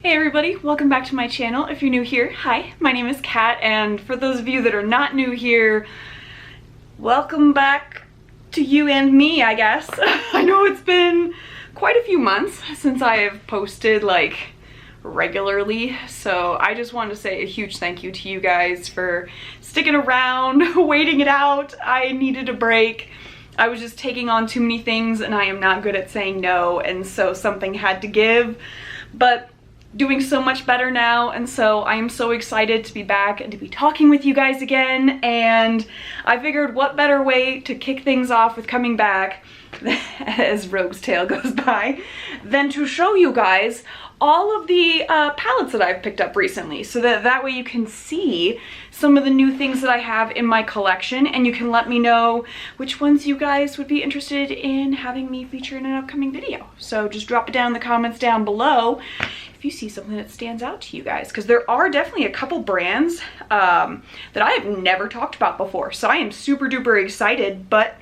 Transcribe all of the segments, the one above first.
Hey everybody, welcome back to my channel. If you're new here, hi, my name is Kat, and for those of you that are not new here, welcome back to you and me, I guess. I know it's been quite a few months since I have posted like regularly, so I just wanted to say a huge thank you to you guys for sticking around, waiting it out. I needed a break. I was just taking on too many things and I am not good at saying no, and so something had to give, but doing so much better now, and so I am so excited to be back and to be talking with you guys again. And I figured what better way to kick things off with coming back as Rogue's Tale goes by than to show you guys all of the palettes that I've picked up recently, so that way you can see some of the new things that I have in my collection, and you can let me know which ones you guys would be interested in having me feature in an upcoming video. So just drop it down in the comments down below if you see something that stands out to you guys, because there are definitely a couple brands that I have never talked about before, so I am super duper excited. But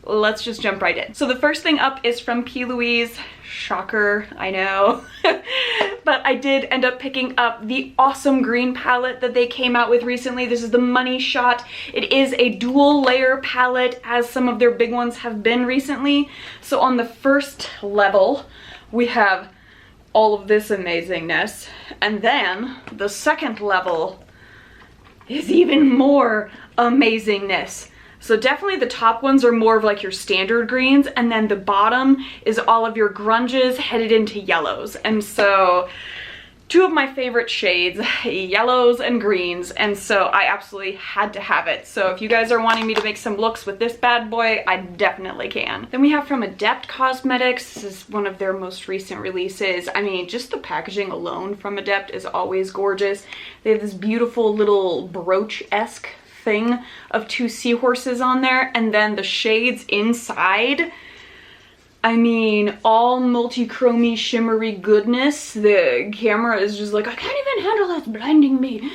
let's just jump right in. So the first thing up is from P.Louise. Shocker, I know. But I did end up picking up the awesome green palette that they came out with recently. This is the Money Shot. It is a dual layer palette, as some of their big ones have been recently. So on the first level, we have all of this amazingness. And then the second level is even more amazingness. So definitely the top ones are more of like your standard greens, and then the bottom is all of your grunges headed into yellows. And so two of my favorite shades, yellows and greens, and so I absolutely had to have it. So if you guys are wanting me to make some looks with this bad boy, I definitely can. Then we have from Adept Cosmetics. This is one of their most recent releases. I mean, just the packaging alone from Adept is always gorgeous. They have this beautiful little brooch-esque thing of two seahorses on there, and then the shades inside, I mean, all multi-chromy shimmery goodness. The camera is just like, I can't even handle that, it's blinding me.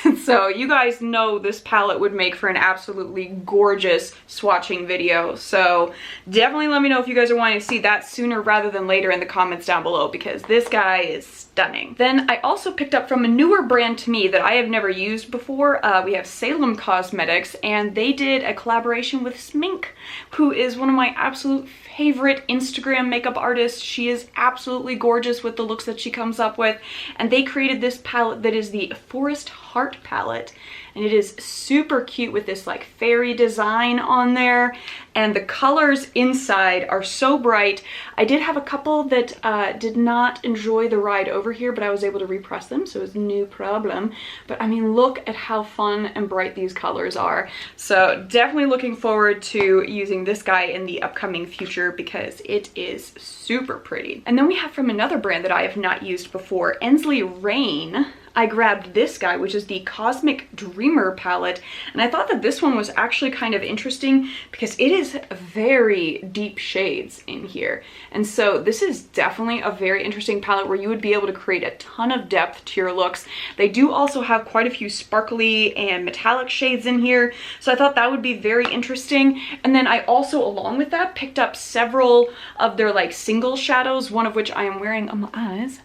And so you guys know this palette would make for an absolutely gorgeous swatching video, so definitely let me know if you guys are wanting to see that sooner rather than later in the comments down below, because this guy is stunning. Then I also picked up from a newer brand to me that I have never used before. We have Salem Cosmetics, and they did a collaboration with Smink, who is one of my absolute favorite Instagram makeup artists. She is absolutely gorgeous with the looks that she comes up with, and they created this palette that is the Forest Heart palette, and it is super cute with this like fairy design on there, and the colors inside are so bright. I did have a couple that did not enjoy the ride over here, but I was able to repress them, so it's no problem. But I mean, look at how fun and bright these colors are. So definitely looking forward to using this guy in the upcoming future, because it is super pretty. And then we have from another brand that I have not used before, Ensley Rain. I grabbed this guy, which is the Cosmic Dreamer palette, and I thought that this one was actually kind of interesting because it is very deep shades in here. And so this is definitely a very interesting palette where you would be able to create a ton of depth to your looks. They do also have quite a few sparkly and metallic shades in here, so I thought that would be very interesting. And then I also, along with that, picked up several of their like single shadows, one of which I am wearing on my eyes.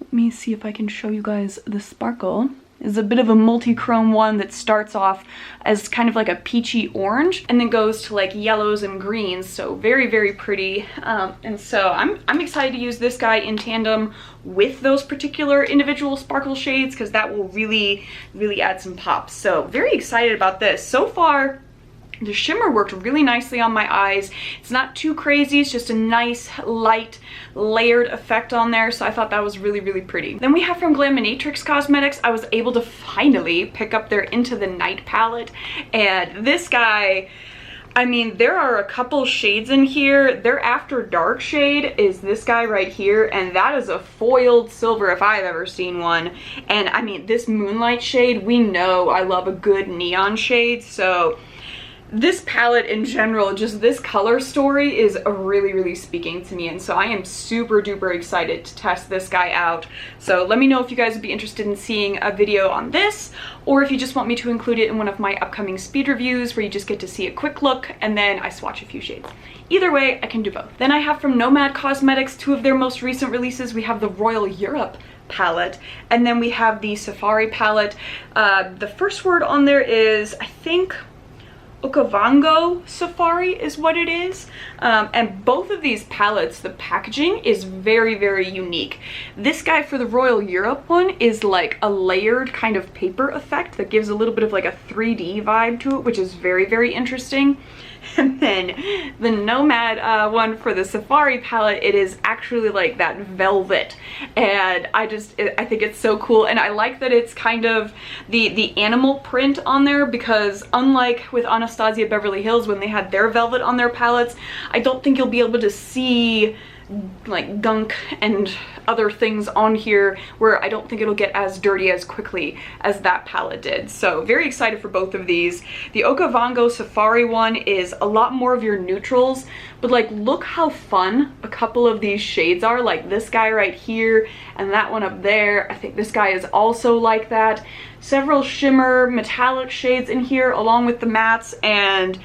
Let me see if I can show you guys the sparkle. Is a bit of a multi-chrome one that starts off as kind of like a peachy orange and then goes to like yellows and greens, so very, very pretty. And so I'm excited to use this guy in tandem with those particular individual sparkle shades, because that will really, really add some pop. So very excited about this. So far, the shimmer worked really nicely on my eyes. It's not too crazy, it's just a nice, light, layered effect on there, so I thought that was really, really pretty. Then we have from Glaminatrix Cosmetics, I was able to finally pick up their Into the Night palette, and this guy, I mean, there are a couple shades in here. Their After Dark shade is this guy right here, and that is a foiled silver if I've ever seen one. And I mean, this Moonlight shade, we know I love a good neon shade, so this palette in general, just this color story is really, really speaking to me, and so I am super duper excited to test this guy out. So let me know if you guys would be interested in seeing a video on this, or if you just want me to include it in one of my upcoming speed reviews where you just get to see a quick look and then I swatch a few shades. Either way, I can do both. Then I have from Nomad Cosmetics, two of their most recent releases. We have the Royal Europe palette. And then we have the Safari palette. The first word on there is, I think, Okavango Safari is what it is. And both of these palettes, the packaging is very, very unique. This guy for the Royal Europe one is like a layered kind of paper effect that gives a little bit of like a 3D vibe to it, which is very, very interesting. And then the Nomad one for the Safari palette, it is actually like that velvet, and I think it's so cool. And I like that it's kind of the animal print on there, because unlike with Anastasia Beverly Hills when they had their velvet on their palettes, I don't think you'll be able to see like gunk and other things on here, where I don't think it'll get as dirty as quickly as that palette did. So very excited for both of these. The Okavango Safari one is a lot more of your neutrals, but like look how fun a couple of these shades are, like this guy right here and that one up there. I think this guy is also like that. Several shimmer metallic shades in here along with the mattes, and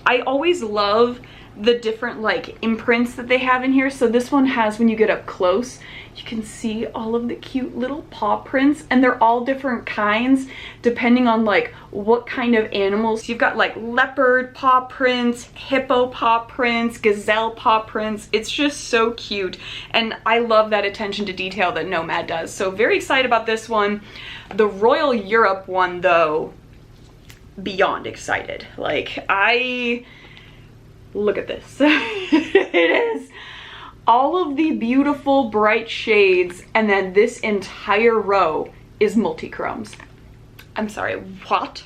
I always love the different like imprints that they have in here. So this one has, when you get up close, you can see all of the cute little paw prints, and they're all different kinds depending on like what kind of animals. You've got like leopard paw prints, hippo paw prints, gazelle paw prints. It's just so cute, and I love that attention to detail that Nomad does. So very excited about this one. The Royal Europe one though, beyond excited. Like, look at this. It is all of the beautiful bright shades, and then this entire row is multi-chromes. I'm sorry, what?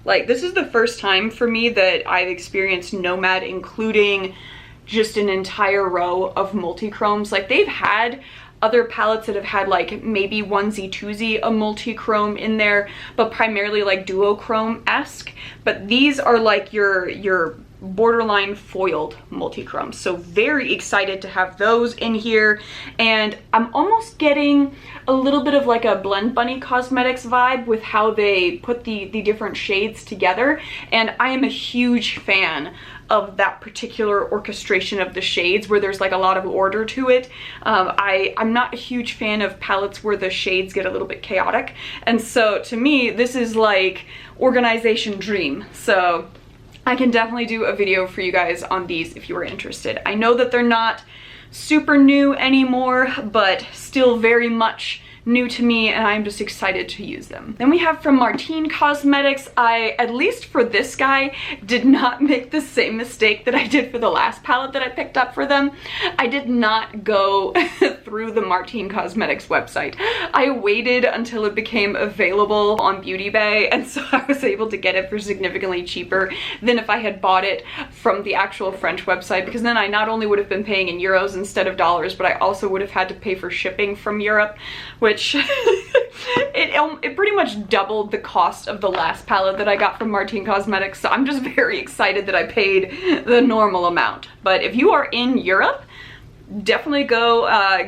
Like, this is the first time for me that I've experienced Nomad including just an entire row of multi-chromes. Like, they've had other palettes that have had like maybe onesie twosie a multi-chrome in there, but primarily like duochrome-esque. But these are like your borderline foiled multi-chrome. So very excited to have those in here. And I'm almost getting a little bit of like a Blend Bunny Cosmetics vibe with how they put the different shades together. And I am a huge fan of that particular orchestration of the shades, where there's like a lot of order to it. I'm not a huge fan of palettes where the shades get a little bit chaotic. And so to me, this is like organization dream. So I can definitely do a video for you guys on these if you are interested. I know that they're not super new anymore, but still very much new to me, and I'm just excited to use them. Then we have from Martine Cosmetics. I, at least for this guy, did not make the same mistake that I did for the last palette that I picked up for them. I did not go through the Martine Cosmetics website. I waited until it became available on Beauty Bay, and so I was able to get it for significantly cheaper than if I had bought it from the actual French website, because then I not only would have been paying in euros instead of dollars, but I also would have had to pay for shipping from Europe, which it pretty much doubled the cost of the last palette that I got from Martine Cosmetics. So I'm just very excited that I paid the normal amount. But if you are in Europe, definitely go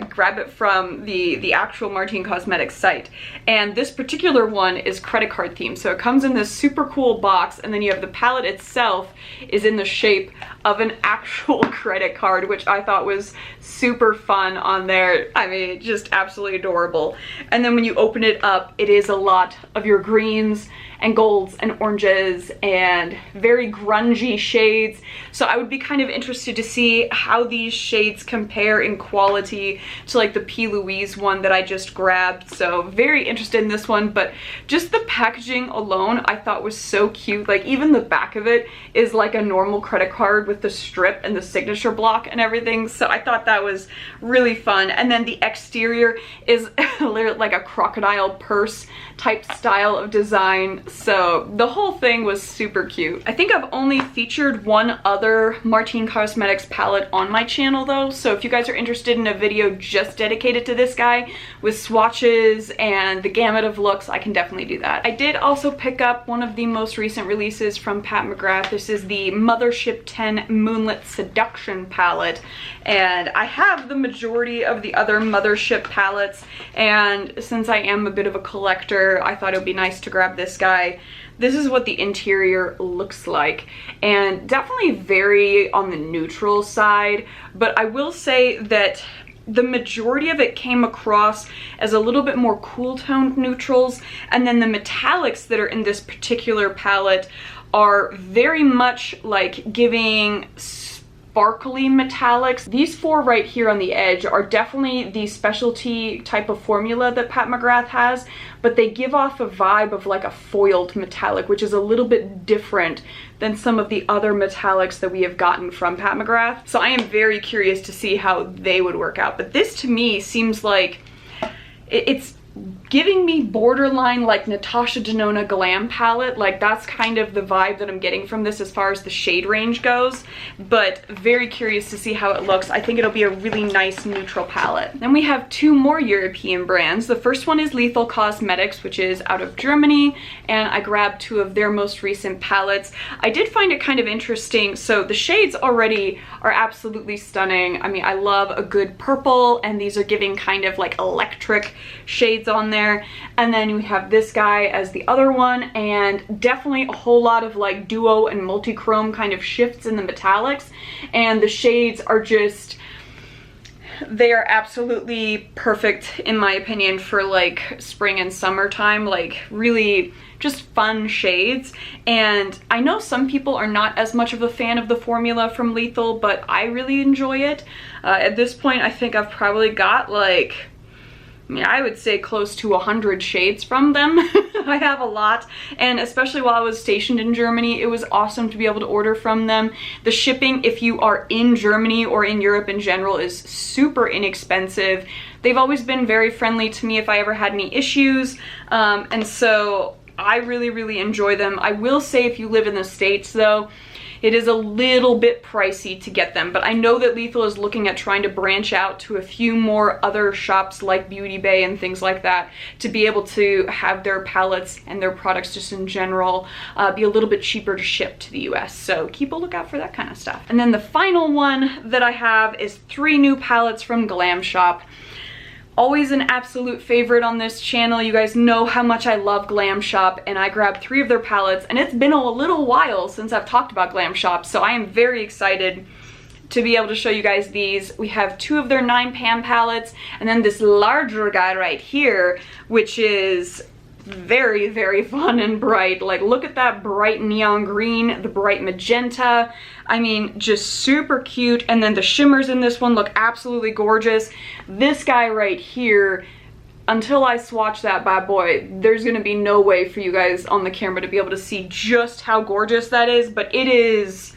grab it from the actual Martine Cosmetics site. And this particular one is credit card themed, so it comes in this super cool box, and then you have the palette itself is in the shape of an actual credit card, which I thought was super fun on there. I mean, just absolutely adorable. And then when you open it up, it is a lot of your greens and golds and oranges and very grungy shades. So I would be kind of interested to see how these shades compare in quality to like the P.Louise one that I just grabbed. So very interested in this one, but just the packaging alone I thought was so cute. Like, even the back of it is like a normal credit card with the strip and the signature block and everything. So I thought that was really fun. And then the exterior is like a crocodile purse type style of design. So the whole thing was super cute. I think I've only featured one other Martine Cosmetics palette on my channel though, so if you guys are interested in a video just dedicated to this guy with swatches and the gamut of looks, I can definitely do that. I did also pick up one of the most recent releases from Pat McGrath. This is the Mothership 10 Moonlit Seduction palette, and I have the majority of the other Mothership palettes, and since I am a bit of a collector, I thought it would be nice to grab this guy. This is what the interior looks like, and definitely very on the neutral side, but I will say that the majority of it came across as a little bit more cool toned neutrals, and then the metallics that are in this particular palette are very much like giving sparkly metallics. These four right here on the edge are definitely the specialty type of formula that Pat McGrath has, but they give off a vibe of like a foiled metallic, which is a little bit different than some of the other metallics that we have gotten from Pat McGrath. So I am very curious to see how they would work out. But this to me seems like it's giving me borderline like Natasha Denona Glam palette. Like that's kind of the vibe that I'm getting from this as far as the shade range goes, but very curious to see how it looks. I think it'll be a really nice neutral palette. Then we have two more European brands. The first one is Lethal Cosmetics, which is out of Germany, and I grabbed two of their most recent palettes. I did find it kind of interesting. So the shades already are absolutely stunning. I mean, I love a good purple, and these are giving kind of like electric shades on there. And then we have this guy as the other one, and definitely a whole lot of like duo and multi-chrome kind of shifts in the metallics, and the shades are just, they are absolutely perfect in my opinion for like spring and summertime, like really just fun shades. And I know some people are not as much of a fan of the formula from Lethal, but I really enjoy it. At this point I think I've probably got like, I mean, I would say close to 100 shades from them. I have a lot, and especially while I was stationed in Germany, it was awesome to be able to order from them. The shipping, if you are in Germany or in Europe in general, is super inexpensive. They've always been very friendly to me if I ever had any issues, and so I really enjoy them. I will say if you live in the States though, it is a little bit pricey to get them, but I know that Lethal is looking at trying to branch out to a few more other shops like Beauty Bay and things like that to be able to have their palettes and their products just in general be a little bit cheaper to ship to the US. So keep a lookout for that kind of stuff. And then the final one that I have is 3 new palettes from Glam Shop. Always an absolute favorite on this channel. You guys know how much I love Glam Shop, and I grabbed 3 of their palettes, and it's been a little while since I've talked about Glam Shop, so I am very excited to be able to show you guys these. We have 2 of their 9pan palettes, and then this larger guy right here, which is very fun and bright. Like, look at that bright neon green, the bright magenta. I mean, just super cute. And then the shimmers in this one look absolutely gorgeous. This guy right here, until I swatch that bad boy, there's gonna be no way for you guys on the camera to be able to see just how gorgeous that is, but it is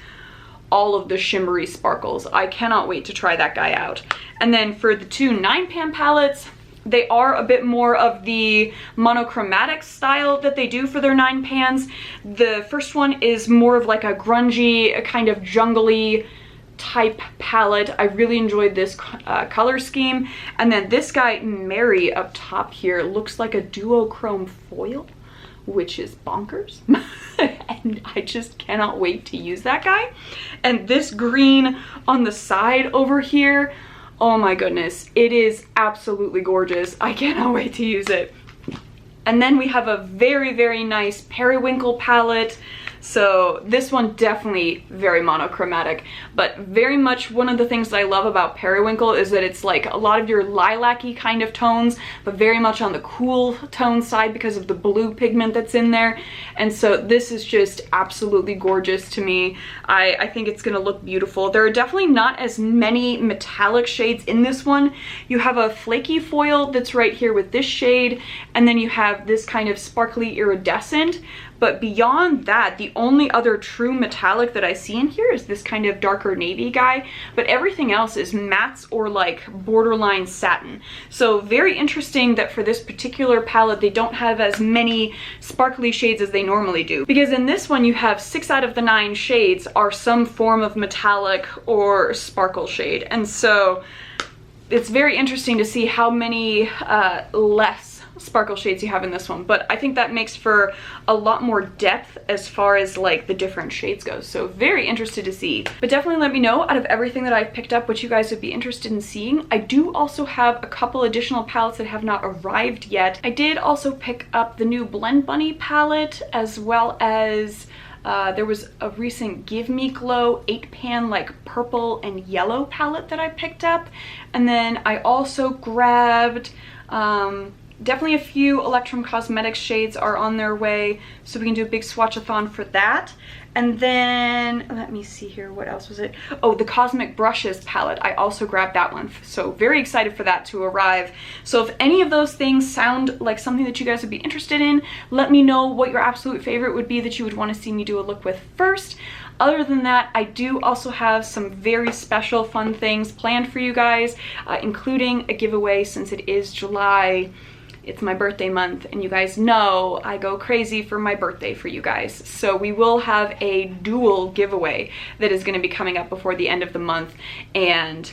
all of the shimmery sparkles. I cannot wait to try that guy out. And then for the 2 9pan palettes, they are a bit more of the monochromatic style that they do for their 9pans. The first one is more of like a grungy, a kind of jungly type palette. I really enjoyed this color scheme. And then this guy, Mary, up top here, looks like a duochrome foil, which is bonkers. And I just cannot wait to use that guy. And this green on the side over here, oh my goodness, it is absolutely gorgeous. I cannot wait to use it. And then we have a very nice periwinkle palette. So this one definitely very monochromatic, but very much one of the things that I love about periwinkle is that it's like a lot of your lilac-y kind of tones, but very much on the cool tone side because of the blue pigment that's in there. And so this is just absolutely gorgeous to me. I think it's gonna look beautiful. There are definitely not as many metallic shades in this one. You have a flaky foil that's right here with this shade, and then you have this kind of sparkly iridescent. But beyond that, the only other true metallic that I see in here is this kind of darker navy guy, but everything else is mattes or like borderline satin. So very interesting that for this particular palette, they don't have as many sparkly shades as they normally do. Because in this one, you have 6 out of the 9 shades are some form of metallic or sparkle shade. And so it's very interesting to see how many less sparkle shades you have in this one, but I think that makes for a lot more depth as far as like the different shades go. So very interested to see. But definitely let me know out of everything that I've picked up what you guys would be interested in seeing. I do also have a couple additional palettes that have not arrived yet. I did also pick up the new Blend Bunny palette, as well as There was a recent Give Me Glow 8-pan like purple and yellow palette that I picked up. And then I also grabbed definitely a few Electrum Cosmetics shades are on their way, so we can do a big swatch-a-thon for that. And then, let me see here, what else was it? Oh, the Cosmic Brushes palette. I also grabbed that one, so very excited for that to arrive. So if any of those things sound like something that you guys would be interested in, let me know what your absolute favorite would be that you would want to see me do a look with first. Other than that, I do also have some very special fun things planned for you guys, including a giveaway since it is July. It's my birthday month, and you guys know I go crazy for my birthday for you guys. So we will have a dual giveaway that is going to be coming up before the end of the month, and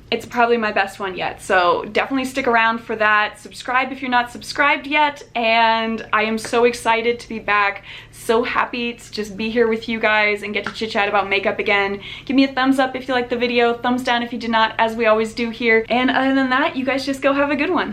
it's probably my best one yet. So definitely stick around for that. Subscribe if you're not subscribed yet, and I am so excited to be back. So happy to just be here with you guys and get to chit chat about makeup again. Give me a thumbs up if you liked the video, thumbs down if you did not, as we always do here. And other than that, you guys just go have a good one.